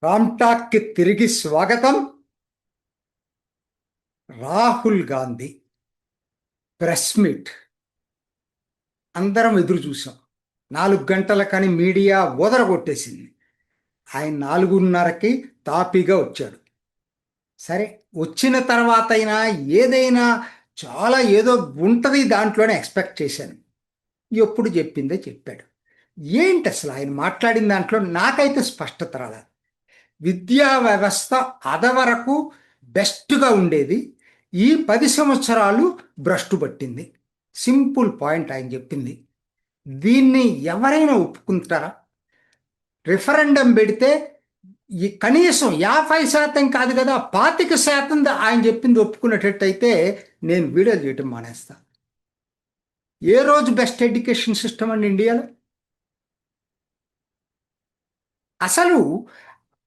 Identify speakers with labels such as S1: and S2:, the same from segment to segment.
S1: రామ్టాక్కి తిరిగి స్వాగతం. Rahul Gandhi press meet అందరం ఎదురు చూసాం. 4 గంటలకని మీడియా ఓదరగొట్టేసింది. ఆయన 4:30కి తాపీగా వచ్చాడు. సరే, వచ్చిన తర్వాత అయినా ఏదైనా చాలా ఏదో ఉంటుంది దాంట్లోనే ఎక్స్పెక్ట్ చేశాను. ఎప్పుడు చెప్పిందే చెప్పాడు. ఏంటి అసలు ఆయన మాట్లాడిన దాంట్లో నాకైతే స్పష్టత రాలేదు. విద్యా వ్యవస్థ అదవరకు బెస్ట్గా ఉండేది, ఈ 10 సంవత్సరాలు భ్రష్టు పట్టింది. సింపుల్ పాయింట్ ఆయన చెప్పింది. దీన్ని ఎవరైనా ఒప్పుకుంటారా? రిఫరెండం పెడితే కనీసం 50% కాదు కదా, 25% ఆయన చెప్పింది ఒప్పుకునేటట్టయితే నేను వీడియోలు చేయటం మానేస్తా. ఏ రోజు బెస్ట్ ఎడ్యుకేషన్ సిస్టమ్ అండి ఇండియాలో? అసలు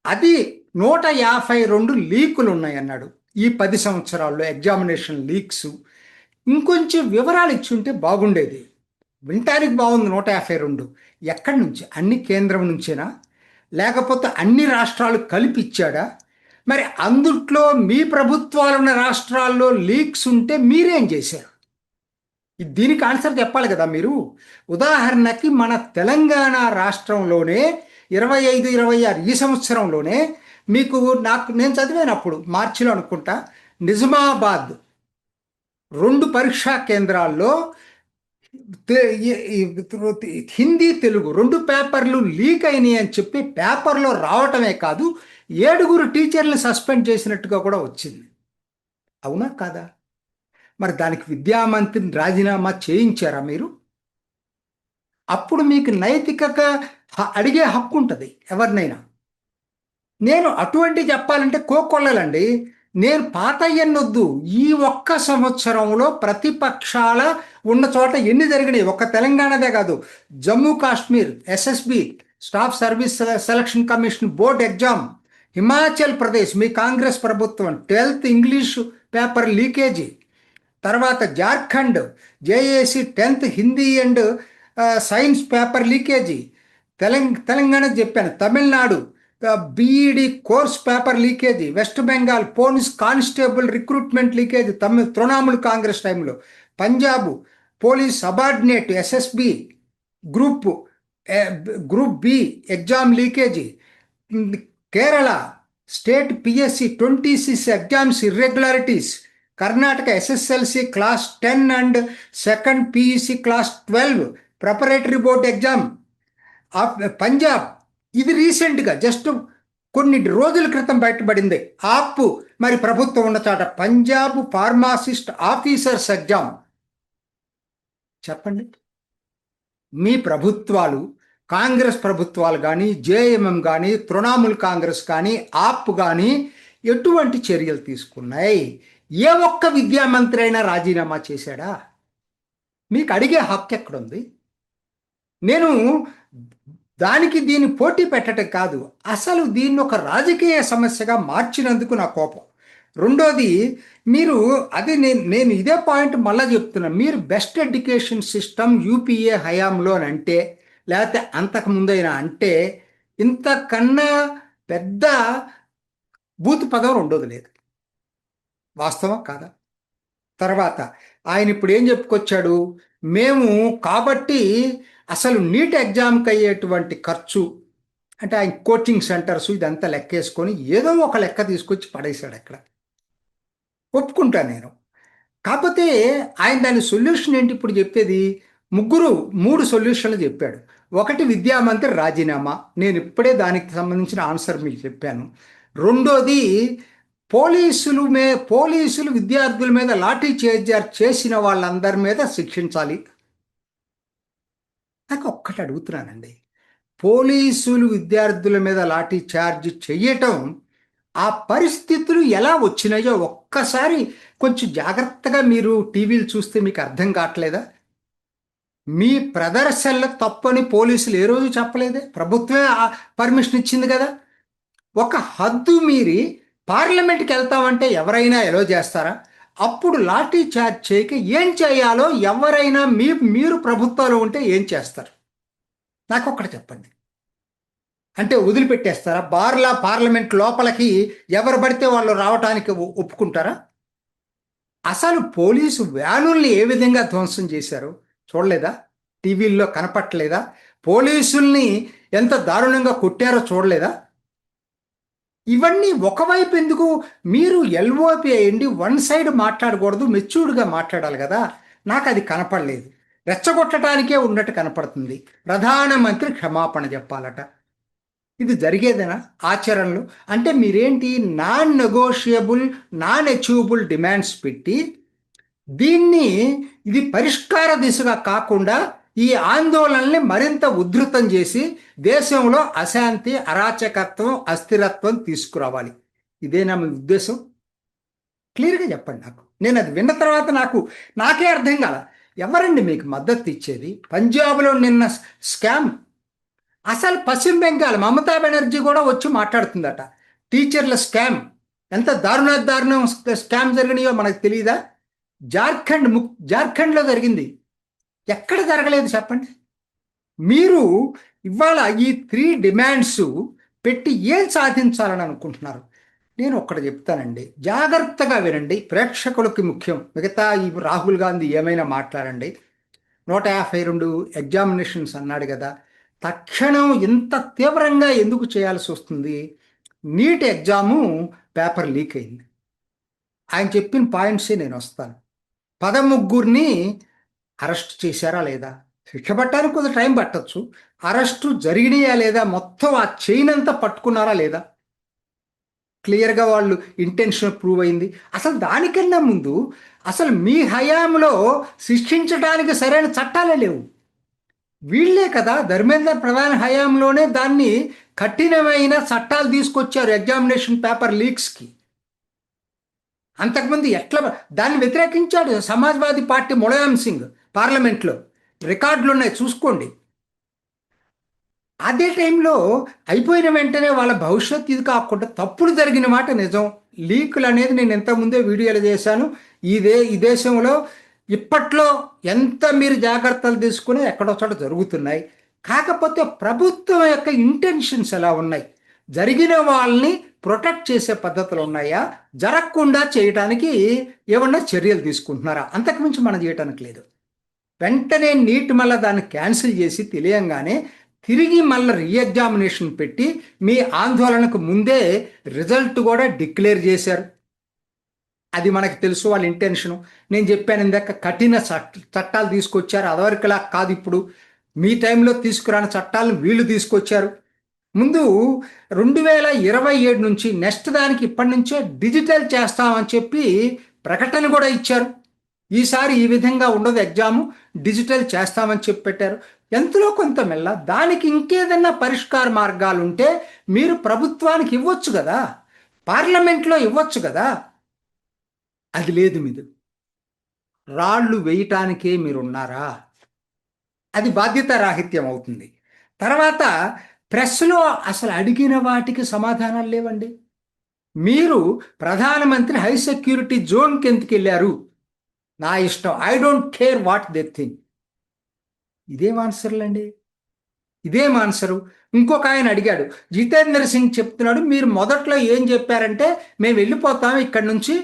S1: అది 152 లీకులు ఉన్నాయన్నాడు ఈ 10 సంవత్సరాల్లో, ఎగ్జామినేషన్ లీక్స్. ఇంకొంచెం వివరాలు ఇచ్చుంటే బాగుండేది. వినటానికి బాగుంది 152. ఎక్కడి నుంచి? అన్ని కేంద్రం నుంచేనా, లేకపోతే అన్ని రాష్ట్రాలు కలిపి ఇచ్చాడా? మరి అందుట్లో మీ ప్రభుత్వాలు ఉన్న రాష్ట్రాల్లో లీక్స్ ఉంటే మీరేం చేశారు? దీనికి ఆన్సర్ చెప్పాలి కదా మీరు. ఉదాహరణకి మన తెలంగాణ రాష్ట్రంలోనే 25, 26 ఈ సంవత్సరంలోనే మీకు నేను చదివినప్పుడు మార్చిలో అనుకుంటా, నిజామాబాద్ 2 పరీక్షా కేంద్రాల్లో హిందీ తెలుగు 2 పేపర్లు లీక్ అయినాయి అని చెప్పి పేపర్లో రావటమే కాదు, 7 టీచర్లు సస్పెండ్ చేసినట్టుగా కూడా వచ్చింది. అవునా కాదా? మరి దానికి విద్యామంత్రిని రాజీనామా చేయించారా మీరు? అప్పుడు మీకు నైతికగా అడిగే హక్కు ఉంటుంది ఎవరినైనా. నేను అటువంటి చెప్పాలంటే కోకొల్లలండి. నేను పాత ఎన్నొద్దు, ఈ ఒక్క సంవత్సరంలో ప్రతిపక్షాల ఉన్న చోట ఎన్ని జరిగినాయి? ఒక్క తెలంగాణదే కాదు, Jammu Kashmir SSB staff service selection commission board exam, Himachal Pradesh మీ కాంగ్రెస్ ప్రభుత్వం 12th ఇంగ్లీషు పేపర్ లీకేజీ, తర్వాత Jharkhand JAC 10th Hindi and science paper leakage, Telangana చెప్పాను, Tamil Nadu BEd course paper leakage, west Bengal police constable recruitment leakage Trinamool Congress టైంలో, Punjab police subordinate SSB group group B exam leakage, Kerala state PSC 26 exams irregularities, Karnataka SSLC class 10 and second PEC class 12 preparatory board exam, Punjab ఇది రీసెంట్గా just కొన్ని రోజుల క్రితం బయటపడింది. ఆప్ మరి ప్రభుత్వం ఉన్న చాట పంజాబ్ ఫార్మాసిస్ట్ ఆఫీసర్స్ ఎగ్జామ్. చెప్పండి, మీ ప్రభుత్వాలు, కాంగ్రెస్ ప్రభుత్వాలు కానీ, జేఎంఎం కానీ, తృణమూల్ కాంగ్రెస్ కానీ, ఆప్ కానీ ఎటువంటి చర్యలు తీసుకున్నాయి? ఏ ఒక్క విద్యామంత్రి అయినా రాజీనామా చేశాడా? మీకు అడిగే హక్కు ఎక్కడుంది? నేను దానికి దీన్ని పోటీ పెట్టడం కాదు, అసలు దీన్ని ఒక రాజకీయ సమస్యగా మార్చినందుకు నా కోపం. రెండోది, మీరు అది నేను ఇదే పాయింట్ మళ్ళీ చెప్తున్నాను, మీరు బెస్ట్ ఎడ్యుకేషన్ సిస్టమ్ యూపీఏ హయాంలో అని అంటే, లేకపోతే అంతకుముందైనా అంటే, ఇంతకన్నా పెద్ద బూత్ పదం రెండోది లేదు. వాస్తవం కాదా? తర్వాత ఆయన ఇప్పుడు ఏం చెప్పుకొచ్చాడు? మేము కాబట్టి అసలు నీట్ ఎగ్జామ్కి అయ్యేటువంటి ఖర్చు అంటే ఆయన కోచింగ్ సెంటర్స్ ఇదంతా లెక్కేసుకొని ఏదో ఒక లెక్క తీసుకొచ్చి పడేశాడు అక్కడ. ఒప్పుకుంటా నేను. కాకపోతే ఆయన దాని సొల్యూషన్ ఏంటి ఇప్పుడు చెప్పేది? 3 సొల్యూషన్లు చెప్పాడు. ఒకటి, విద్యామంత్రి రాజీనామా. నేను ఇప్పుడే దానికి సంబంధించిన ఆన్సర్ మీకు చెప్పాను. రెండోది, పోలీసులు విద్యార్థుల మీద లాఠీ చార్జ్ చేసిన వాళ్ళందరి మీద శిక్షించాలి. నాకు ఒక్కటి అడుగుతున్నానండి, పోలీసులు విద్యార్థుల మీద లాఠీ చార్జ్ చెయ్యటం, ఆ పరిస్థితులు ఎలా వచ్చినాయో ఒక్కసారి కొంచెం జాగ్రత్తగా మీరు టీవీలు చూస్తే మీకు అర్థం కావట్లేదా? మీ ప్రదర్శనల తప్పని పోలీసులు ఏ రోజు చెప్పలేదే, ప్రభుత్వమే పర్మిషన్ ఇచ్చింది కదా. ఒక హద్దు మీరి పార్లమెంట్కి వెళ్తామంటే ఎవరైనా ఎలో చేస్తారా? అప్పుడు లాఠీ చార్జ్ చేయక ఏం చేయాలో ఎవరైనా మీరు ప్రభుత్వాలు ఉంటే ఏం చేస్తారు? నాకు ఒక్కటి చెప్పండి. అంటే వదిలిపెట్టేస్తారా? పార్లమెంట్ లోపలికి ఎవరు పడితే వాళ్ళు రావటానికి ఒప్పుకుంటారా? అసలు పోలీసు వ్యానుల్ని ఏ విధంగా ధ్వంసం చేశారు చూడలేదా? టీవీల్లో కనపట్టలేదా? పోలీసుల్ని ఎంత దారుణంగా కొట్టారో చూడలేదా? ఇవన్నీ ఒకవైపు ఎందుకు? మీరు ఎల్ఓపి అయ్యండి, వన్ సైడ్ మాట్లాడకూడదు, మెచ్యూర్డ్గా మాట్లాడాలి కదా. నాకు అది కనపడలేదు. రెచ్చగొట్టడానికే ఉన్నట్టు కనపడుతుంది. ప్రధానమంత్రి క్షమాపణ చెప్పాలట. ఇది జరిగేదేనా ఆచరణలో? అంటే మీరేంటి non negotiable, non achievable demands పెట్టి దీన్ని ఇది పరిష్కార దిశగా కాకుండా ఈ ఆందోళనల్ని మరింత ఉధృతం చేసి దేశంలో అశాంతి, అరాచకత్వం, అస్థిరత్వం తీసుకురావాలి. ఇదేనా మీ ఉద్దేశం? క్లియర్గా చెప్పండి నాకు. నేను అది విన్న తర్వాత నాకే అర్థం కాల. ఎవరండి మీకు మద్దతు ఇచ్చేది? పంజాబ్లో నిన్న స్కామ్, అసలు పశ్చిమ బెంగాల్ మమతా బెనర్జీ కూడా వచ్చి మాట్లాడుతుందట. టీచర్ల స్కామ్, ఎంత దారుణం స్కామ్ జరిగినాయో మనకు తెలియదా? జార్ఖండ్లో జరిగింది. ఎక్కడ జరగలేదు చెప్పండి. మీరు ఇవాళ ఈ 3 డిమాండ్స్ పెట్టి ఏం సాధించాలని అనుకుంటున్నారు? నేను ఒక్కటి చెప్తానండి, జాగ్రత్తగా వినండి, ప్రేక్షకులకి ముఖ్యం. మిగతా ఈ రాహుల్ గాంధీ ఏమైనా మాట్లాడండి. 152 ఎగ్జామినేషన్స్ అన్నాడు కదా, తక్షణం ఇంత తీవ్రంగా ఎందుకు చేయాల్సి వస్తుంది? నీట్ ఎగ్జాము పేపర్ లీక్ అయింది. ఆయన చెప్పిన పాయింట్సే నేను వస్తాను. 13 అరెస్ట్ చేశారా లేదా? శిక్ష పట్టడానికి కొంత టైం పట్టచ్చు. అరెస్టు జరిగినాయా లేదా? మొత్తం ఆ చైన్ అంతా పట్టుకున్నారా లేదా? క్లియర్గా వాళ్ళు ఇంటెన్షన్ ప్రూవ్ అయింది. అసలు దానికన్నా ముందు అసలు మీ హయాంలో శిక్షించడానికి సరైన చట్టాలే లేవు. వీళ్ళే కదా ధర్మేంద్ర ప్రధాన్ హయాంలోనే దాన్ని కఠినమైన చట్టాలు తీసుకొచ్చారు ఎగ్జామినేషన్ పేపర్ లీక్స్కి. అంతకుముందు ఎట్లా దాన్ని వ్యతిరేకించాడు సమాజ్వాదీ పార్టీ ములాయం సింగ్ పార్లమెంట్లో. రికార్డులు ఉన్నాయి, చూసుకోండి. అదే టైంలో అయిపోయిన వెంటనే వాళ్ళ భవిష్యత్తు ఇది కాకుండా తప్పులు జరిగిన మాట నిజం. లీకులు అనేది నేను ఇంతకుముందే వీడియోలు చేశాను. ఈ దేశంలో ఇప్పట్లో ఎంత మీరు జాగ్రత్తలు తీసుకుని ఎక్కడో చోట జరుగుతున్నాయి. కాకపోతే ప్రభుత్వం యొక్క ఇంటెన్షన్స్ ఎలా ఉన్నాయి? జరిగిన వాళ్ళని ప్రొటెక్ట్ చేసే పద్ధతులు ఉన్నాయా? జరగకుండా చేయడానికి ఏమన్నా చర్యలు తీసుకుంటున్నారా? అంతకుమించి మనం చేయటానికి లేదు. వెంటనే నీట్ మళ్ళీ దాన్ని క్యాన్సిల్ చేసి తెలియంగానే తిరిగి మళ్ళీ రీఎగ్జామినేషన్ పెట్టి మీ ఆందోళనకు ముందే రిజల్ట్ కూడా డిక్లేర్ చేశారు. అది మనకు తెలుసు వాళ్ళ ఇంటెన్షను. నేను చెప్పాను ఇందాక, కఠిన చట్టాలు తీసుకొచ్చారు. అదవరకులా కాదు, ఇప్పుడు మీ టైంలో తీసుకురాని చట్టాలను వీళ్ళు తీసుకొచ్చారు. ముందు 2027 నుంచి నెక్స్ట్ దానికి ఇప్పటి నుంచే డిజిటల్ చేస్తామని చెప్పి ప్రకటన కూడా ఇచ్చారు. ఈసారి ఈ విధంగా ఉండదు, ఎగ్జాము డిజిటల్ చేస్తామని చెప్పి పెట్టారు. ఎంతలో కొంత మెల్ల దానికి ఇంకేదన్నా పరిష్కార మార్గాలు ఉంటే మీరు ప్రభుత్వానికి ఇవ్వచ్చు కదా, పార్లమెంట్లో ఇవ్వచ్చు కదా. అది లేదు. మీరు రాళ్ళు వేయటానికే మీరున్నారా? అది బాధ్యత రాహిత్యం అవుతుంది. తర్వాత ప్రెస్లో అసలు అడిగిన వాటికి సమాధానాలు లేవండి. మీరు ప్రధానమంత్రి హై సెక్యూరిటీ జోన్కి ఎందుకు వెళ్ళారు? నా ఇష్టం, I don't care what they think. ఇదేం ఆన్సర్లండి? ఇదేం ఆన్సరు? ఇంకొక ఆయన అడిగాడు, జితేంద్ర సింగ్ చెప్తున్నాడు, మీరు మొదట్లో ఏం చెప్పారంటే మేము వెళ్ళిపోతాం ఇక్కడి నుంచి,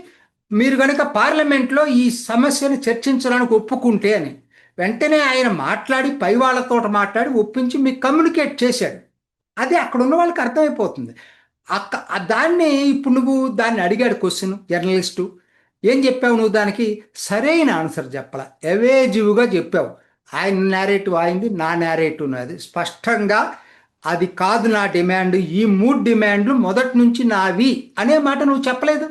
S1: మీరు కనుక పార్లమెంట్లో ఈ సమస్యను చర్చించడానికి ఒప్పుకుంటే అని. వెంటనే ఆయన మాట్లాడి పై వాళ్ళతో మాట్లాడి ఒప్పించి మీకు కమ్యూనికేట్ చేశాడు. అది అక్కడ ఉన్న వాళ్ళకి అర్థమైపోతుంది. దాన్ని ఇప్పుడు నువ్వు దాన్ని అడిగాడు క్వశ్చన్ జర్నలిస్టు, ఏం చెప్పావు నువ్వు? దానికి సరైన ఆన్సర్ చెప్పాల, ఎవేజివ్గా చెప్పావు. ఆయన నేరేటివ్ అయింది, నా నేరేటివ్ నాది. స్పష్టంగా అది కాదు నా డిమాండ్, ఈ 3 డిమాండ్లు మొదటి నుంచి నావి అనే మాట నువ్వు చెప్పలేదు.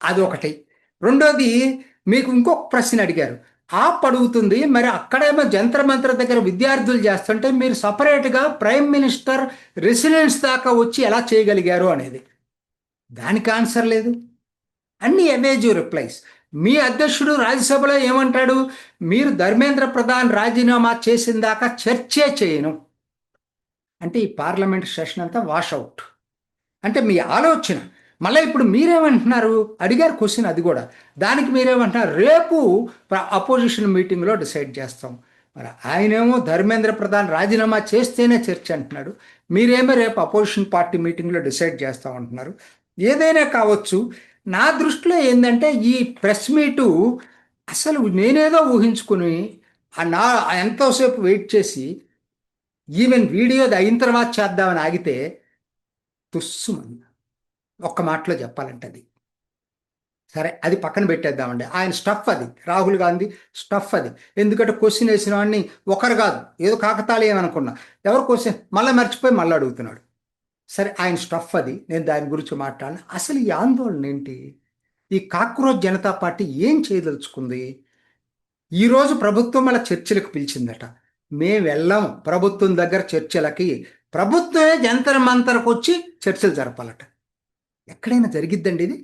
S1: అది ఒకటి. రెండోది, మీకు ఇంకొక ప్రశ్న అడిగారు, అడుగుతుంది మరి అక్కడేమో జంతర్ మంత్ర దగ్గర విద్యార్థులు చేస్తుంటే మీరు సపరేట్గా ప్రైమ్ మినిస్టర్ రెసిడెన్స్ దాకా వచ్చి ఎలా చేయగలిగారు అనేది. దానికి ఆన్సర్ లేదు. అన్ని ఎవేజివ్ రిప్లైస్. మీ అధ్యక్షుడు రాజ్యసభలో ఏమంటాడు? మీరు ధర్మేంద్ర ప్రధాన్ రాజీనామా చేసిన దాకా చర్చే చేయను అంటే ఈ పార్లమెంట్ సెషన్ అంతా వాషౌట్ అంటే మీ ఆలోచన. మళ్ళీ ఇప్పుడు మీరేమంటున్నారు? అడిగారు క్వశ్చన్, అది కూడా దానికి మీరేమంటున్నారు? రేపు అపోజిషన్ మీటింగ్లో డిసైడ్ చేస్తాం. మరి ఆయనేమో ధర్మేంద్ర ప్రధాన్ రాజీనామా చేస్తేనే చర్చ అంటున్నాడు. మీరేమో రేపు అపోజిషన్ పార్టీ మీటింగ్లో డిసైడ్ చేస్తామంటున్నారు. ఏదైనా కావచ్చు. నా దృష్టిలో ఏంటంటే ఈ ప్రెస్ మీటు అసలు నేనేదో ఊహించుకుని నా ఎంతోసేపు వెయిట్ చేసి ఈవెన్ వీడియోది అయిన తర్వాత చేద్దామని ఆగితే తుస్సుమని ఒక్క మాటలో చెప్పాలంటే అది సరే, అది పక్కన పెట్టేద్దామండి. ఆయన స్టఫ్ అది, రాహుల్ గాంధీ స్టఫ్ అది. ఎందుకంటే క్వశ్చన్ వేసిన వాడిని ఒకరు కాదు, ఏదో కాకతాళీయం ఏమనుకున్నా, ఎవరు క్వశ్చన్ మళ్ళీ మర్చిపోయి మళ్ళీ అడుగుతున్నాడు. సరే, ఆయన స్టఫ్ అది, నేను దాని గురించి మాట్లాడాను. అసలు ఈ ఆందోళన ఏంటి? ఈ కాక్రోచ్ జనతా పార్టీ ఏం చేయదలుచుకుంది? ఈరోజు ప్రభుత్వం మన చర్చలకు పిలిచిందట. మేము వెళ్ళాం ప్రభుత్వం దగ్గర చర్చలకి, ప్రభుత్వమే జంతర్ మంతర్కి వచ్చి చర్చలు జరపాలట. ఎక్కడైనా జరిగిద్దండి ఇది?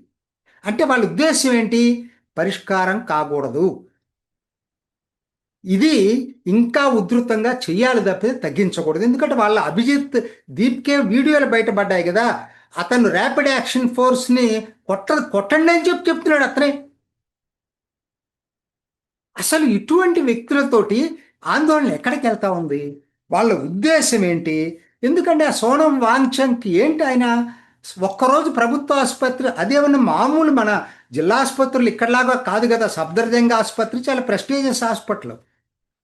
S1: అంటే వాళ్ళ ఉద్దేశం ఏంటి? పరిష్కారం కాకూడదు, ఇది ఇంకా ఉధృతంగా చెయ్యాలి తప్పితే తగ్గించకూడదు. ఎందుకంటే వాళ్ళ అభిజిత్ దీప్కే వీడియోలు బయటపడ్డాయి కదా, అతను ర్యాపిడ్ యాక్షన్ ఫోర్స్ని కొట్టండి అని చెప్తున్నాడు అతనే. అసలు ఇటువంటి వ్యక్తులతోటి ఆందోళన ఎక్కడికి వెళ్తా ఉంది? వాళ్ళ ఉద్దేశం ఏంటి? ఎందుకంటే ఆ సోనం వాంగ్చంక్ ఏంటి, ఆయన ఒక్కరోజు ప్రభుత్వ ఆసుపత్రి, అదేమన్నా మామూలు మన జిల్లా ఆసుపత్రులు ఇక్కడలాగా కాదు కదా, సఫ్దర్జంగ్ ఆసుపత్రి చాలా ప్రెస్టీజియస్ హాస్పిటల్.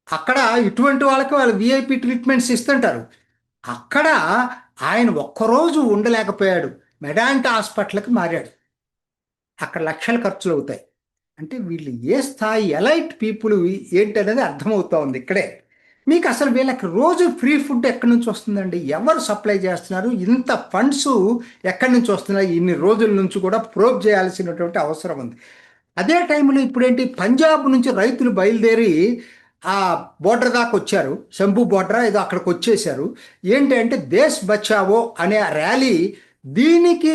S1: అక్కడ ఇటువంటి వాళ్ళకి వాళ్ళు విఐపి ట్రీట్మెంట్స్ ఇస్తుంటారు. అక్కడ ఆయన ఒక్కరోజు ఉండలేకపోయాడు, మెడాంటా హాస్పిటల్కి మారాడు. అక్కడ లక్షల ఖర్చులు అవుతాయి. అంటే వీళ్ళు ఏ స్థాయి ఎలైట్ పీపుల్ ఏంటి అనేది అర్థమవుతా ఉంది ఇక్కడే. మీకు అసలు వీళ్ళకి రోజు ఫ్రీ ఫుడ్ ఎక్కడి నుంచి వస్తుందండి? ఎవరు సప్లై చేస్తున్నారు? ఇంత ఫండ్స్ ఎక్కడి నుంచి వస్తున్నాయి? ఇన్ని రోజుల నుంచి కూడా ప్రోబ్ చేయాల్సినటువంటి అవసరం ఉంది. అదే టైంలో ఇప్పుడేంటి, పంజాబ్ నుంచి రైతులు బయలుదేరి ఆ బోర్డర్ దాకా వచ్చారు, శంభు బోర్డర్ ఏదో అక్కడికి వచ్చేసారు. ఏంటి అంటే దేశ్ బచావో అనే ర్యాలీ, దీనికి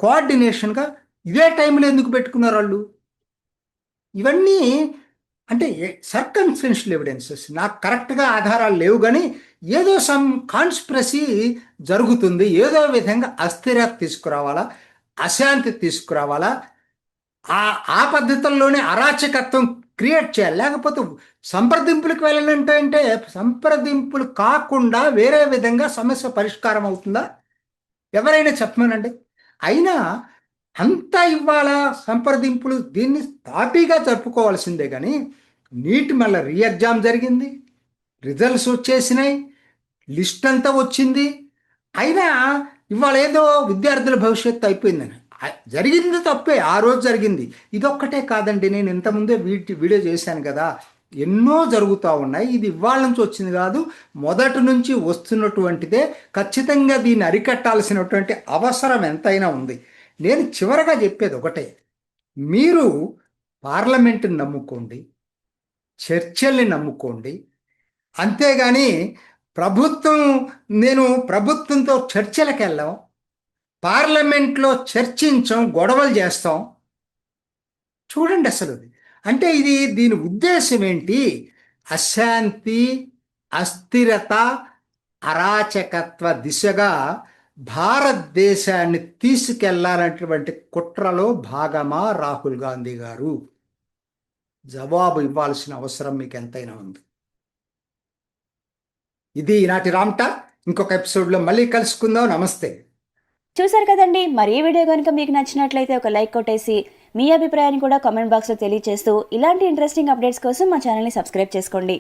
S1: కోఆర్డినేషన్గా ఇదే టైంలో ఎందుకు పెట్టుకున్నారు వాళ్ళు? ఇవన్నీ అంటే సర్కమ్స్టెన్షియల్ ఎవిడెన్సెస్, నాకు కరెక్ట్గా ఆధారాలు లేవు, కానీ ఏదో సమ్ కాన్స్పిరసీ జరుగుతుంది, ఏదో విధంగా అస్థిరత తీసుకురావాలా, అశాంతి తీసుకురావాలా, ఆ పద్ధతుల్లోనే అరాచకత్వం క్రియేట్ చేయాలి. లేకపోతే సంప్రదింపులకు వెళ్ళాలంటే సంప్రదింపులు కాకుండా వేరే విధంగా సమస్య పరిష్కారం అవుతుందా? ఎవరైనా చెప్పమనండి. అయినా అంతా ఇవాళ సంప్రదింపులు దీన్ని తాపీగా జరుపుకోవాల్సిందే, కానీ నీట్ మళ్ళీ రీ ఎగ్జామ్ జరిగింది, రిజల్ట్స్ వచ్చేసినాయి, లిస్ట్ అంతా వచ్చింది. అయినా ఇవాళ ఏదో విద్యార్థుల భవిష్యత్తు అయిపోయిందని, జరిగింది తప్పే, ఆ రోజు జరిగింది. ఇదొక్కటే కాదండి, నేను ఇంతకుముందే వీడియో చేశాను కదా, ఎన్నో జరుగుతూ ఉన్నాయి. ఇది ఇవాళ నుంచి వచ్చింది కాదు, మొదటి నుంచి వస్తున్నటువంటిదే. ఖచ్చితంగా దీన్ని అరికట్టాల్సినటువంటి అవసరం ఎంతైనా ఉంది. నేను చివరగా చెప్పేది ఒకటే, మీరు పార్లమెంటుని నమ్ముకోండి, చర్చల్ని నమ్ముకోండి, అంతేగాని నేను ప్రభుత్వంతో చర్చలకు వెళ్ళాం, పార్లమెంట్లో చర్చించాం, గొడవలు చేస్తాం. చూడండి అసలు అంటే దీని ఉద్దేశం ఏంటి? అశాంతి, అస్థిరత, అరాచకత్వ దిశగా భారతదేశాన్ని తీసుకెళ్లాలన్నటువంటి కుట్రలో భాగమా రాహుల్ గాంధీ గారు? జవాబు ఇవ్వాల్సిన అవసరం మీకు ఎంతైనా ఉంది. ఇది ఈనాటి రామ్టా. ఇంకొక ఎపిసోడ్లో మళ్ళీ కలుసుకుందాం. నమస్తే.
S2: చూసారు కదండి, మరి ఈ వీడియో కనుక మీకు నచ్చినట్లయితే ఒక లైక్ కొట్టేసి మీ అభిప్రాయాన్ని కూడా కామెంట్ బాక్స్లో తెలియజేస్తూ ఇలాంటి ఇంట్రెస్టింగ్ అప్డేట్స్ కోసం మా ఛానల్ని సబ్స్క్రైబ్ చేసుకోండి.